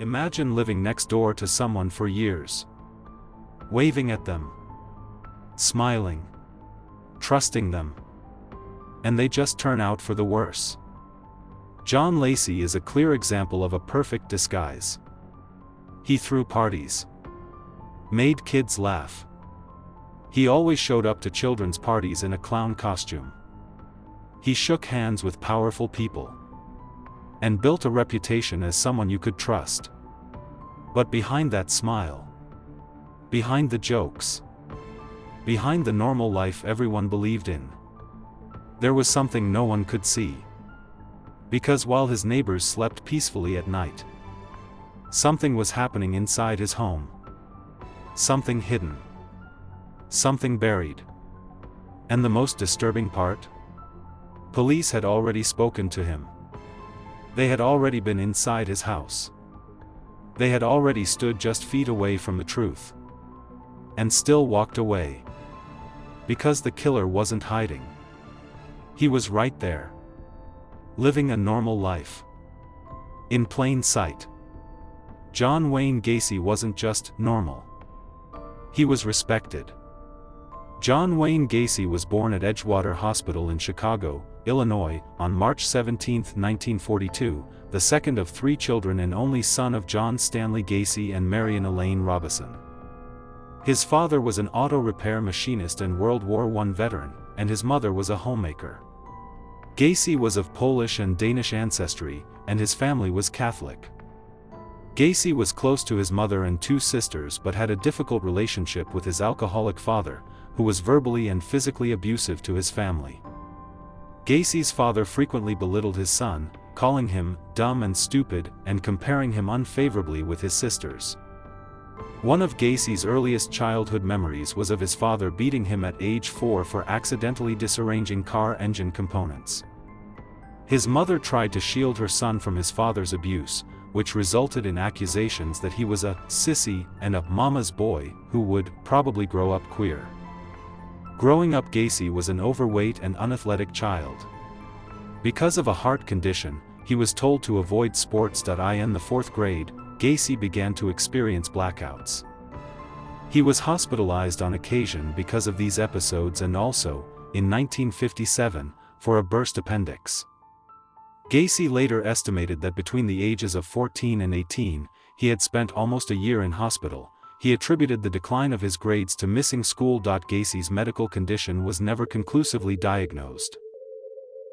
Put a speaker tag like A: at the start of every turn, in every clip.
A: Imagine living next door to someone for years. Waving at them. Smiling. Trusting them. And they just turn out for the worse. John Gacy is a clear example of a perfect disguise. He threw parties. Made kids laugh. He always showed up to children's parties in a clown costume. He shook hands with powerful people. And built a reputation as someone you could trust. But behind that smile, behind the jokes, behind the normal life everyone believed in, there was something no one could see. Because while his neighbors slept peacefully at night, something was happening inside his home. Something hidden. Something buried. And the most disturbing part? Police had already spoken to him. They had already been inside his house. They had already stood just feet away from the truth. And still walked away. Because the killer wasn't hiding. He was right there. Living a normal life. In plain sight. John Wayne Gacy wasn't just normal. He was respected. John Wayne Gacy was born at Edgewater Hospital in Chicago, Illinois, on March 17, 1942, the second of three children and only son of John Stanley Gacy and Marion Elaine Robison. His father was an auto repair machinist and World War I veteran, and his mother was a homemaker. Gacy was of Polish and Danish ancestry, and his family was Catholic. Gacy was close to his mother and two sisters but had a difficult relationship with his alcoholic father, who was verbally and physically abusive to his family. Gacy's father frequently belittled his son, calling him dumb and stupid and comparing him unfavorably with his sisters. One of Gacy's earliest childhood memories was of his father beating him at age 4 for accidentally disarranging car engine components. His mother tried to shield her son from his father's abuse, which resulted in accusations that he was a sissy and a mama's boy who would probably grow up queer. Growing up, Gacy was an overweight and unathletic child. Because of a heart condition, he was told to avoid sports. In the 4th grade, Gacy began to experience blackouts. He was hospitalized on occasion because of these episodes and also, in 1957, for a burst appendix. Gacy later estimated that between the ages of 14 and 18, he had spent almost a year in hospital. He attributed the decline of his grades to missing school. Gacy's medical condition was never conclusively diagnosed.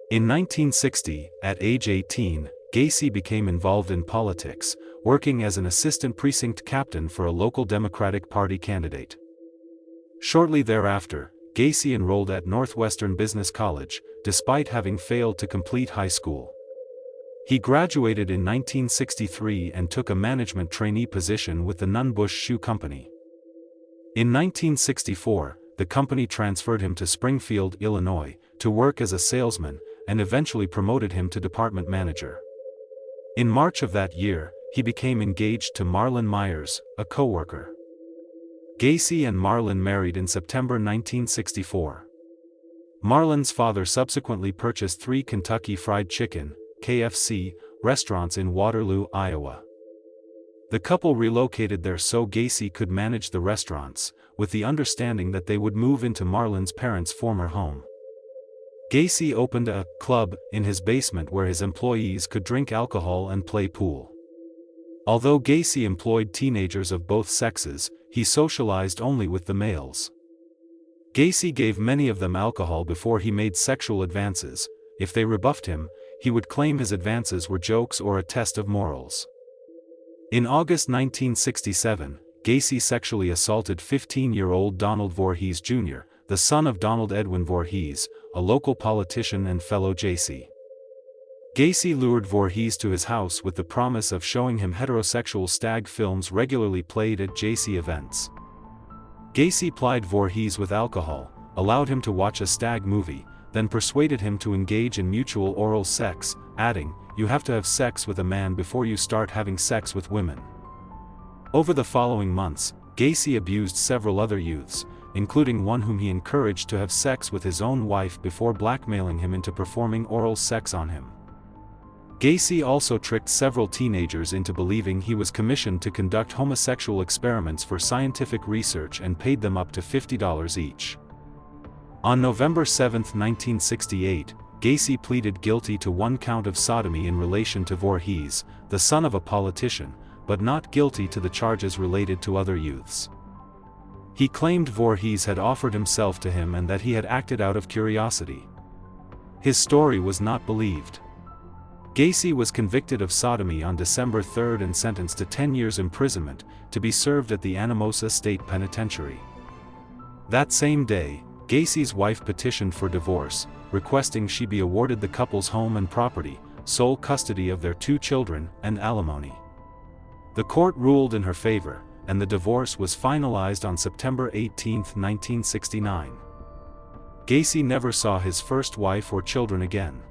A: In 1960, at age 18, Gacy became involved in politics, working as an assistant precinct captain for a local Democratic Party candidate. Shortly thereafter, Gacy enrolled at Northwestern Business College, despite having failed to complete high school. He graduated in 1963 and took a management trainee position with the Nunn-Bush Shoe Company. In 1964, the company transferred him to Springfield, Illinois, to work as a salesman, and eventually promoted him to department manager. In March of that year, he became engaged to Marlyn Myers, a co-worker. Gacy and Marlyn married in September 1964. Marlyn's father subsequently purchased 3 Kentucky Fried Chicken (KFC) restaurants in Waterloo, Iowa. The couple relocated there so Gacy could manage the restaurants, with the understanding that they would move into Marlyn's parents' former home. Gacy opened a club in his basement where his employees could drink alcohol and play pool. Although Gacy employed teenagers of both sexes, he socialized only with the males. Gacy gave many of them alcohol before he made sexual advances. If they rebuffed him, he would claim his advances were jokes or a test of morals. In August 1967, Gacy sexually assaulted 15-year-old Donald Voorhees Jr., the son of Donald Edwin Voorhees, a local politician and fellow Gacy. Gacy lured Voorhees to his house with the promise of showing him heterosexual stag films regularly played at Gacy events. Gacy plied Voorhees with alcohol, allowed him to watch a stag movie, then persuaded him to engage in mutual oral sex, adding, "You have to have sex with a man before you start having sex with women." Over the following months, Gacy abused several other youths, including one whom he encouraged to have sex with his own wife before blackmailing him into performing oral sex on him. Gacy also tricked several teenagers into believing he was commissioned to conduct homosexual experiments for scientific research and paid them up to $50 each. On November 7, 1968, Gacy pleaded guilty to one count of sodomy in relation to Voorhees, the son of a politician, but not guilty to the charges related to other youths. He claimed Voorhees had offered himself to him and that he had acted out of curiosity. His story was not believed. Gacy was convicted of sodomy on December 3 and sentenced to 10 years imprisonment, to be served at the Anamosa State Penitentiary. That same day, Gacy's wife petitioned for divorce, requesting she be awarded the couple's home and property, sole custody of their 2 children, and alimony. The court ruled in her favor, and the divorce was finalized on September 18, 1969. Gacy never saw his first wife or children again.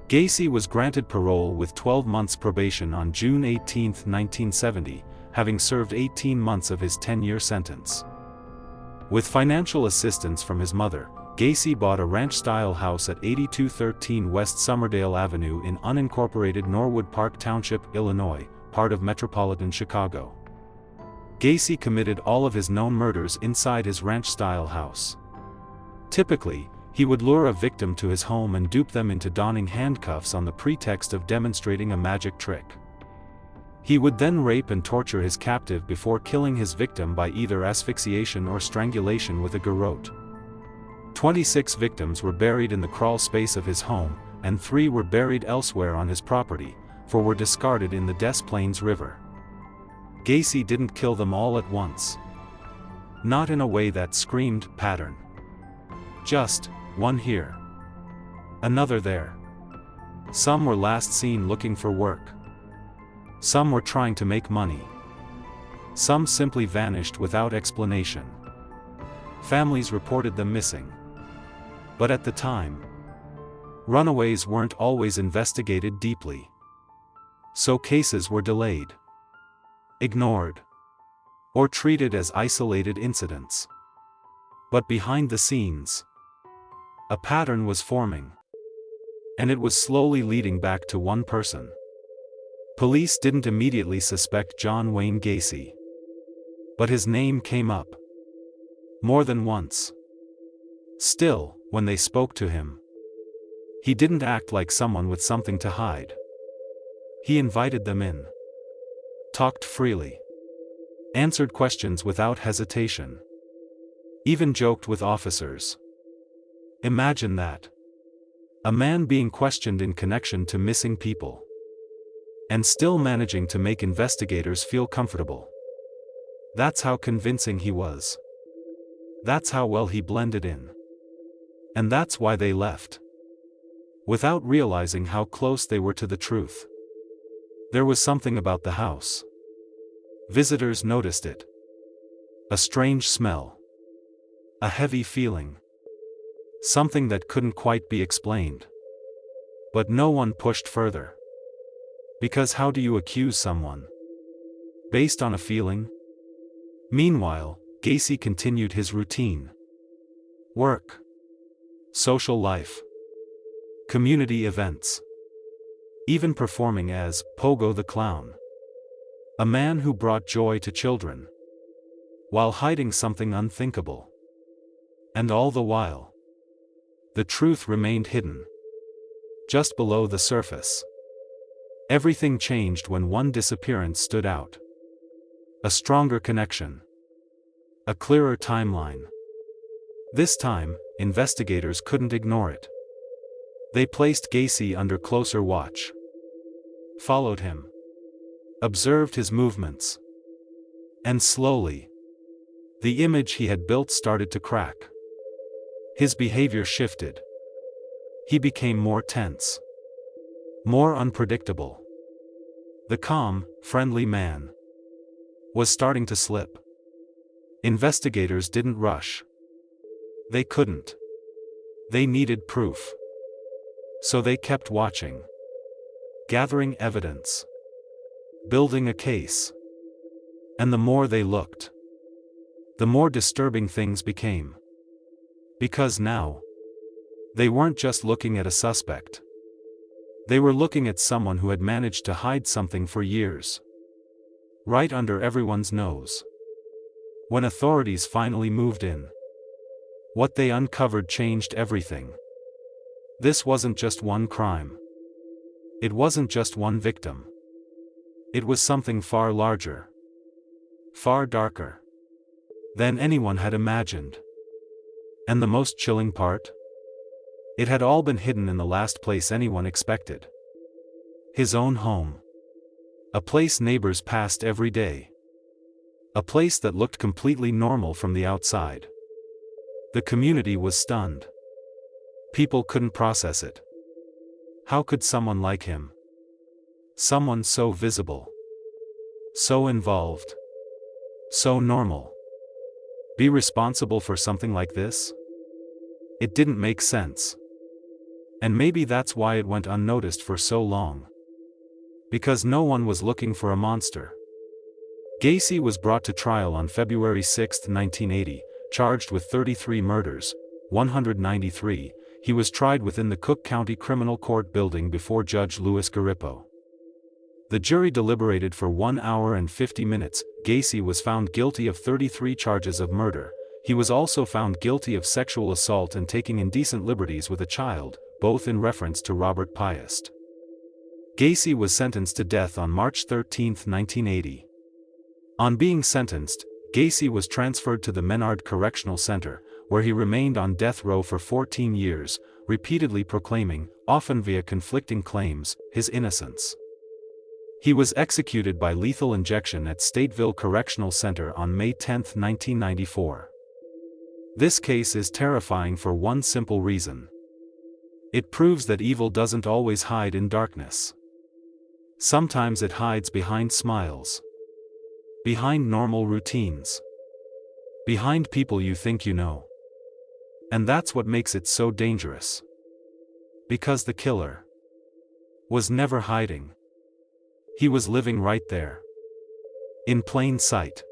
A: Gacy was granted parole with 12 months probation on June 18, 1970, having served 18 months of his 10-year sentence. With financial assistance from his mother, Gacy bought a ranch-style house at 8213 West Summerdale Avenue in unincorporated Norwood Park Township, Illinois, part of metropolitan Chicago. Gacy committed all of his known murders inside his ranch-style house. Typically, he would lure a victim to his home and dupe them into donning handcuffs on the pretext of demonstrating a magic trick. He would then rape and torture his captive before killing his victim by either asphyxiation or strangulation with a garrote. 26 victims were buried in the crawl space of his home, and 3 were buried elsewhere on his property, 4 were discarded in the Des Plaines River. Gacy didn't kill them all at once. Not in a way that screamed pattern. Just one here, another there. Some were last seen looking for work. Some were trying to make money. Some simply vanished without explanation. Families reported them missing. But at the time, runaways weren't always investigated deeply. So cases were delayed, ignored, or treated as isolated incidents. But behind the scenes, a pattern was forming. And it was slowly leading back to one person. Police didn't immediately suspect John Wayne Gacy. But his name came up. More than once. Still, when they spoke to him, he didn't act like someone with something to hide. He invited them in. Talked freely. Answered questions without hesitation. Even joked with officers. Imagine that. A man being questioned in connection to missing people. And still managing to make investigators feel comfortable. That's how convincing he was. That's how well he blended in. And that's why they left. Without realizing how close they were to the truth. There was something about the house. Visitors noticed it. A strange smell. A heavy feeling. Something that couldn't quite be explained. But no one pushed further. Because how do you accuse someone? Based on a feeling? Meanwhile, Gacy continued his routine. Work. Social life. Community events. Even performing as Pogo the Clown. A man who brought joy to children. While hiding something unthinkable. And all the while, the truth remained hidden. Just below the surface. Everything changed when one disappearance stood out. A stronger connection. A clearer timeline. This time, investigators couldn't ignore it. They placed Gacy under closer watch. Followed him. Observed his movements. And slowly, the image he had built started to crack. His behavior shifted. He became more tense. More unpredictable. The calm, friendly man was starting to slip. Investigators didn't rush. They couldn't. They needed proof. So they kept watching. Gathering evidence. Building a case. And the more they looked, the more disturbing things became. Because now, they weren't just looking at a suspect. They were looking at someone who had managed to hide something for years. Right under everyone's nose. When authorities finally moved in, what they uncovered changed everything. This wasn't just one crime. It wasn't just one victim. It was something far larger. Far darker than anyone had imagined. And the most chilling part? It had all been hidden in the last place anyone expected. His own home. A place neighbors passed every day. A place that looked completely normal from the outside. The community was stunned. People couldn't process it. How could someone like him? Someone so visible. So involved. So normal. Be responsible for something like this? It didn't make sense. And maybe that's why it went unnoticed for so long. Because no one was looking for a monster. Gacy was brought to trial on February 6, 1980, charged with 33 murders, 193. He was tried within the Cook County Criminal Court building before Judge Louis Garippo. The jury deliberated for 1 hour and 50 minutes. Gacy was found guilty of 33 charges of murder. He was also found guilty of sexual assault and taking indecent liberties with a child, both in reference to Robert Piest. Gacy was sentenced to death on March 13, 1980. On being sentenced, Gacy was transferred to the Menard Correctional Center, where he remained on death row for 14 years, repeatedly proclaiming, often via conflicting claims, his innocence. He was executed by lethal injection at Stateville Correctional Center on May 10, 1994. This case is terrifying for one simple reason. It proves that evil doesn't always hide in darkness. Sometimes it hides behind smiles. Behind normal routines. Behind people you think you know. And that's what makes it so dangerous. Because the killer was never hiding. He was living right there. In plain sight.